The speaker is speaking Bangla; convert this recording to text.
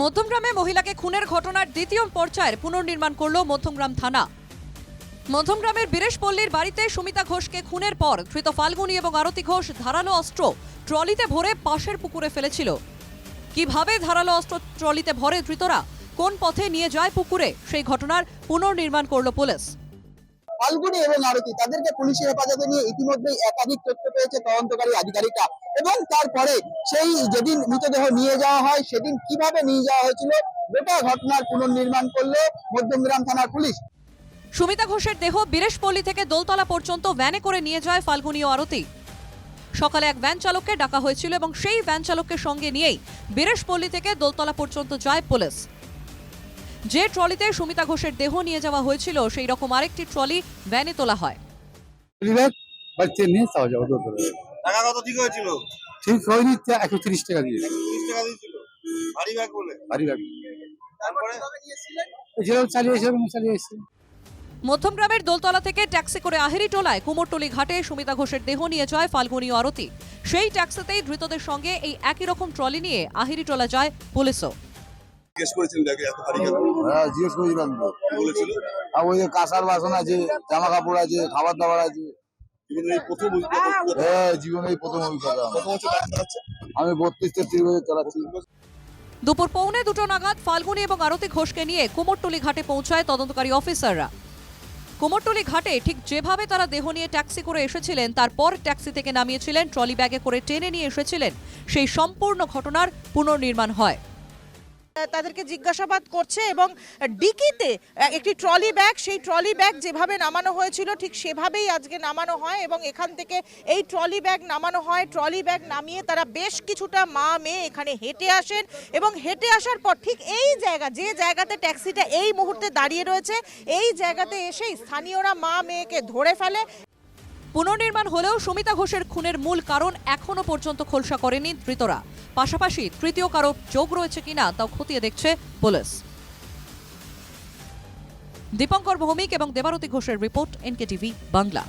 মধ্যমগ্রামে মহিলাকে খুনের ঘটনার দ্বিতীয় পর্যায়ের পুনর্নির্মাণ করল মধ্যমগ্রাম থানা। মধ্যমগ্রামের বীরেশপল্লীর বাড়িতে সুমিতা ঘোষকে খুনের পর ধৃত ফাল্গুনী এবং আরতি ঘোষ ধারালো অস্ত্র ট্রলিতে ভরে পাশের পুকুরে ফেলেছিল। কিভাবে ধারালো অস্ত্র ট্রলিতে ভরে ধৃতরা কোন পথে নিয়ে যায় পুকুরে, সেই ঘটনার পুনর্নির্মাণ করল পুলিশ। ফাল্গুনী এবং আরতি তাদেরকে পুলিশের হেফাজতে নিয়ে ইতিমধ্যেই একাধিক তথ্য পেয়েছে তদন্তকারী আধিকারিকরা, এবং তারপরে সেই যেদিন মৃতদেহ নিয়ে যাওয়া হয় সেদিন কিভাবে নিয়ে যাওয়া হয়েছিল গোটা ঘটনার পুনর্নির্মাণ করলো মধ্যমগ্রাম থানার পুলিশ। সুমিতা ঘোষের দেহ বীরেশপল্লী থেকে দোলতলা পর্যন্ত ভ্যানে করে নিয়ে যায় ফাল্গুনী ও আরতি। সকালে এক ভ্যান চালককে ডাকা হয়েছিল এবং সেই ভ্যান চালককে সঙ্গে নিয়েই বীরেশপল্লী থেকে দোলতলা পর্যন্ত যায় পুলিশ। যে ট্রলিতে সুমিতা ঘোষের দেহ নিয়ে যাওয়া হয়েছিল সেই রকম আরেকটি ট্রলি ভ্যানে তোলা হয়। টাকা কত ঠিক হয়েছিল? ঠিক হয়নি, 130 টাকা দিয়ে। 30 টাকা দিয়েছিল ভারী ব্যাগ বলে। ভারী ব্যাগ তারপরে চালিয়ে এসে মধ্যমগ্রামের দোলতলা থেকে ট্যাক্সি করে আহেরিটোলায় কুমোরটুলি ঘাটে সুমিতা ঘোষের দেহ নিয়ে যায় ফাল্গুনী ও আরতি। সেই ট্যাক্সিতেই ধৃতদের সঙ্গে এই একই রকম ট্রলি নিয়ে আহেরিটোলা যায় পুলিশও। জিজ্ঞেস করেছিলেন যাকে এত ভারী কেন? হ্যাঁ, জিজ্ঞেস করেছিলাম তো। কি বলেছিল? আর ওই যে কাঁসার বাসন আছে, জামা কাপড় আছে, খাবার দাবার আছে। জীবনের এই প্রথম হ্যাঁ, জীবনে এই প্রথম অভিজ্ঞতা। কত বছর গাড়ি চালাচ্ছে? আমি 32-33 বছর চালাচ্ছি। দুপুর 1:45 নাগাদ ফাল্গুনী এবং আরতি ঘোষকে নিয়ে কুমোরটুলি ঘাটে পৌঁছায় তদন্তকারী অফিসাররা। কুমোরটুলি ঘাটে ঠিক যেভাবে তারা দেহ নিয়ে ট্যাক্সি করে এসেছিলেন, তারপর ট্যাক্সি থেকে নামিয়েছিলেন, ট্রলি ব্যাগে করে টেনে নিয়ে এসেছিলেন, সেই সম্পূর্ণ ঘটনার পুনর্নির্মাণ হয়। তাদেরকে জিজ্ঞাসাবাদ করছে এবং ডিকিতে একটি ট্রলি ব্যাগ, সেই ট্রলি ব্যাগ যেভাবে নামানো হয়েছিল ঠিক সেভাবেই আজকে নামানো হয় এবং এখান থেকে এই ট্রলি ব্যাগ নামানো হয়। ট্রলি ব্যাগ নামিয়ে তারা বেশ কিছুটা মা মেয়ে এখানে হেঁটে আসেন এবং হেঁটে আসার পর ঠিক এই জায়গা, যে জায়গাতে ট্যাক্সিটা এই মুহূর্তে দাঁড়িয়ে রয়েছে, এই জায়গাতে এসেই স্থানীয়রা মা মেয়েকে ধরে ফেলে। পুনর্নির্মাণ হলেও সুমিতা ঘোষের খুনের মূল কারণ এখনো পর্যন্ত খোলসা করেনি ধৃতরা। পাশাপাশি তৃতীয় কারো যোগ রয়েছে কিনা তাও খতিয়ে দেখছে পুলিশ। দীপঙ্কর ভৌমিক এবং দেবারতী ঘোষের রিপোর্ট, NKTV বাংলা।